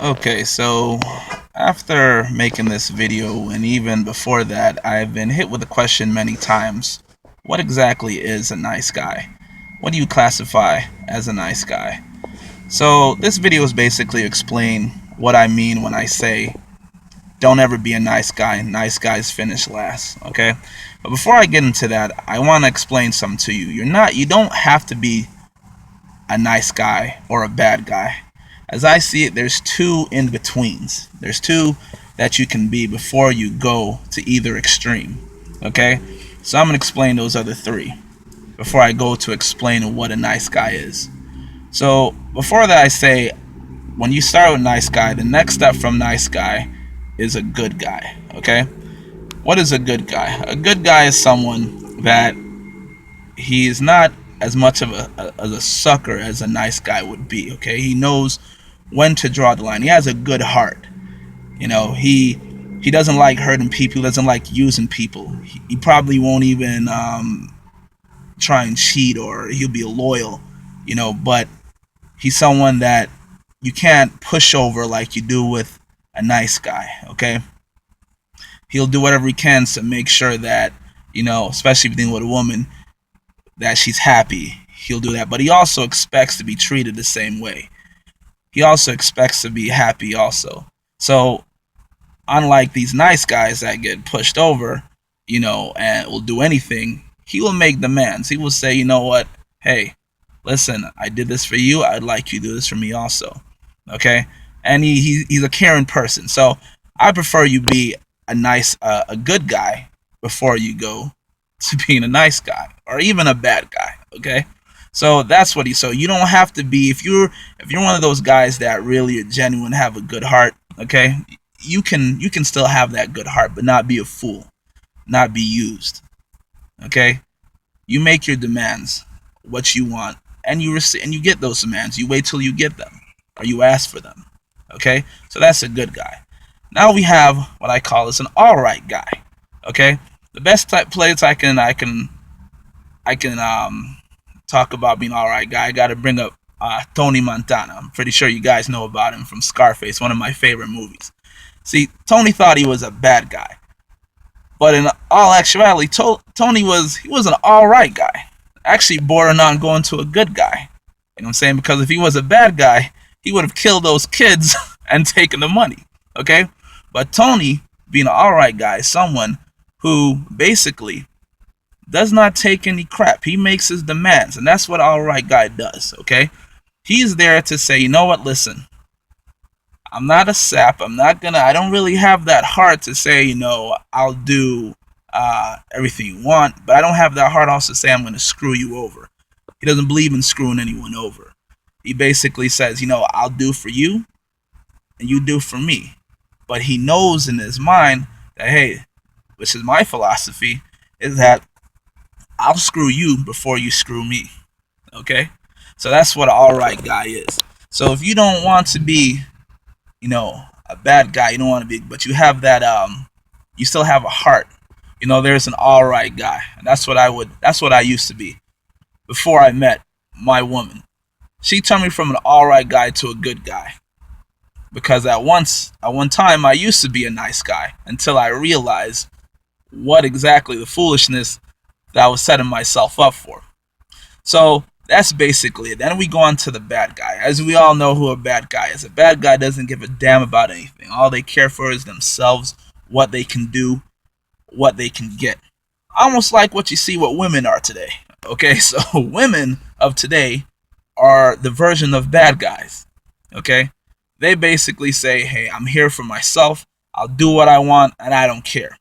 Okay, so after making this video and even before that, I've been hit with the question many times. What exactly is a nice guy? What do you classify as a nice guy? So this video is basically explain what I mean when I say don't ever be a nice guy. Nice guys finish last, okay? But before I get into that, I want to explain something to you. You don't have to be a nice guy or a bad guy. As I see it, there's two in betweens. There's two that you can be before you go to either extreme. Okay? So I'm going to explain those other three before I go to explain what a nice guy is. So before that, I say when you start with nice guy, the next step from nice guy is a good guy. Okay? What is a good guy? A good guy is someone that he is not as much of a sucker as a nice guy would be. Okay, he knows when to draw the line. He has a good heart. He doesn't like hurting people. He doesn't like using people. He probably won't even try and cheat, or he'll be loyal. But he's someone that you can't push over like you do with a nice guy. Okay, he'll do whatever he can to make sure that especially if you're dealing with a woman, that she's happy. He'll do that, but he also expects to be treated the same way. He also expects to be happy also. So unlike these nice guys that get pushed over, and will do anything, he will make demands. He will say, you know what, hey, listen, I did this for you. I'd like you to do this for me also. Okay, and he's a caring person. So I prefer you be a good guy before you go to being a nice guy or even a bad guy. Okay, so that's what he. So you don't have to be if you're one of those guys that really are genuine, have a good heart. Okay, you can still have that good heart, but not be a fool, not be used. Okay, you make your demands, what you want, and you get those demands. You wait till you get them, or you ask for them. Okay, so that's a good guy. Now we have what I call as an all right guy. Okay, the best type plays I can talk about being all right guy. I got to bring up Tony Montana. I'm pretty sure you guys know about him from Scarface, one of my favorite movies. See, Tony thought he was a bad guy, but in all actuality, Tony was an all right guy. Actually, bordering on going to a good guy. You know what I'm saying? Because if he was a bad guy, he would have killed those kids and taken the money. Okay, but Tony, being an all right guy, is someone who basically does not take any crap. He makes his demands, and that's what all right guy does. Okay, he's there to say, you know what? Listen, I'm not a sap. I don't really have that heart to say, I'll do everything you want, but I don't have that heart also to say I'm going to screw you over. He doesn't believe in screwing anyone over. He basically says, I'll do for you and you do for me. But he knows in his mind that, hey, which is my philosophy, is that I'll screw you before you screw me. Okay? So that's what an alright guy is. So if you don't want to be, a bad guy, you don't want to be, but you still have a heart. There's an alright guy. And that's what I used to be before I met my woman. She turned me from an alright guy to a good guy. Because at one time I used to be a nice guy until I realized what exactly the foolishness that I was setting myself up for. So that's basically it. Then we go on to the bad guy. As we all know who a bad guy is. A bad guy doesn't give a damn about anything. All they care for is themselves, what they can do, what they can get. Almost like what you see what women are today. Okay, so women of today are the version of bad guys. Okay? They basically say, hey, I'm here for myself. I'll do what I want and I don't care.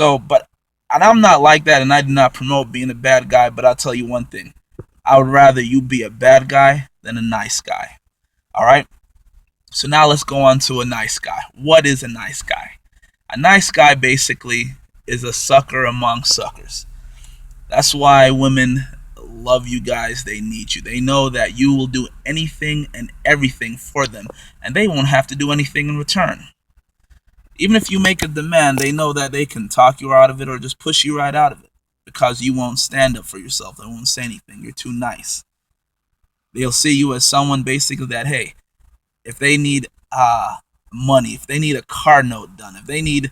And I'm not like that, and I do not promote being a bad guy, but I'll tell you one thing. I would rather you be a bad guy than a nice guy. All right? So now let's go on to a nice guy. What is a nice guy? A nice guy basically is a sucker among suckers. That's why women love you guys. They need you. They know that you will do anything and everything for them, and they won't have to do anything in return. Even if you make a demand, they know that they can talk you out of it or just push you right out of it because you won't stand up for yourself. They won't say anything. You're too nice. They'll see you as someone basically that, hey, if they need money, if they need a car note done, if they need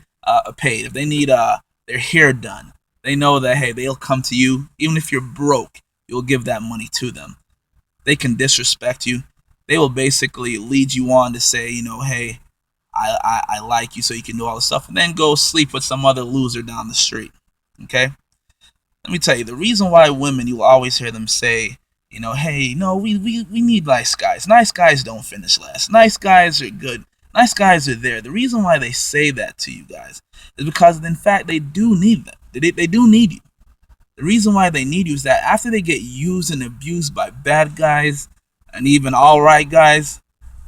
paid, if they need their hair done, they know that hey, they'll come to you. Even if you're broke, you'll give that money to them. They can disrespect you. They will basically lead you on to say, hey, I like you, so you can do all this stuff, and then go sleep with some other loser down the street. Okay? Let me tell you, the reason why women, you'll always hear them say, hey, no, we need nice guys. Nice guys don't finish last. Nice guys are good. Nice guys are there. The reason why they say that to you guys is because, in fact, they do need them. They do need you. The reason why they need you is that after they get used and abused by bad guys and even alright guys,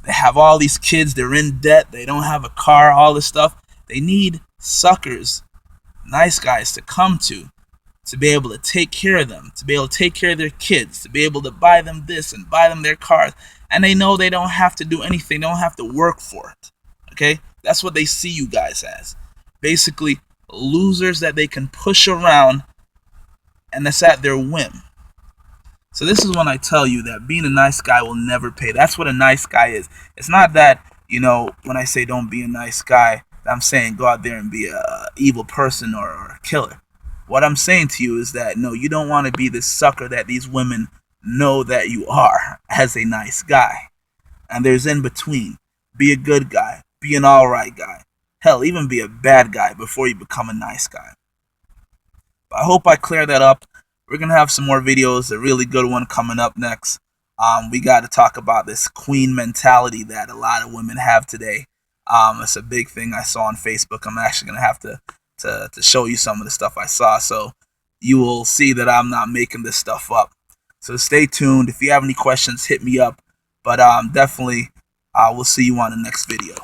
they have all these kids, they're in debt, they don't have a car, all this stuff. They need suckers, nice guys to come to be able to take care of them, to be able to take care of their kids, to be able to buy them this and buy them their cars. And they know they don't have to do anything, they don't have to work for it. Okay? That's what they see you guys as. Basically, losers that they can push around, and that's at their whim. So this is when I tell you that being a nice guy will never pay. That's what a nice guy is. It's not that, when I say don't be a nice guy, I'm saying go out there and be a evil person or a killer. What I'm saying to you is that no, you don't want to be the sucker that these women know that you are as a nice guy. And there's in between. Be a good guy. Be an alright guy. Hell, even be a bad guy before you become a nice guy. But I hope I cleared that up. We're going to have some more videos. A really good one coming up next. We got to talk about this queen mentality that a lot of women have today. It's a big thing I saw on Facebook. I'm actually going to have to show you some of the stuff I saw, so you will see that I'm not making this stuff up. So stay tuned. If you have any questions, hit me up. But definitely, we'll see you on the next video.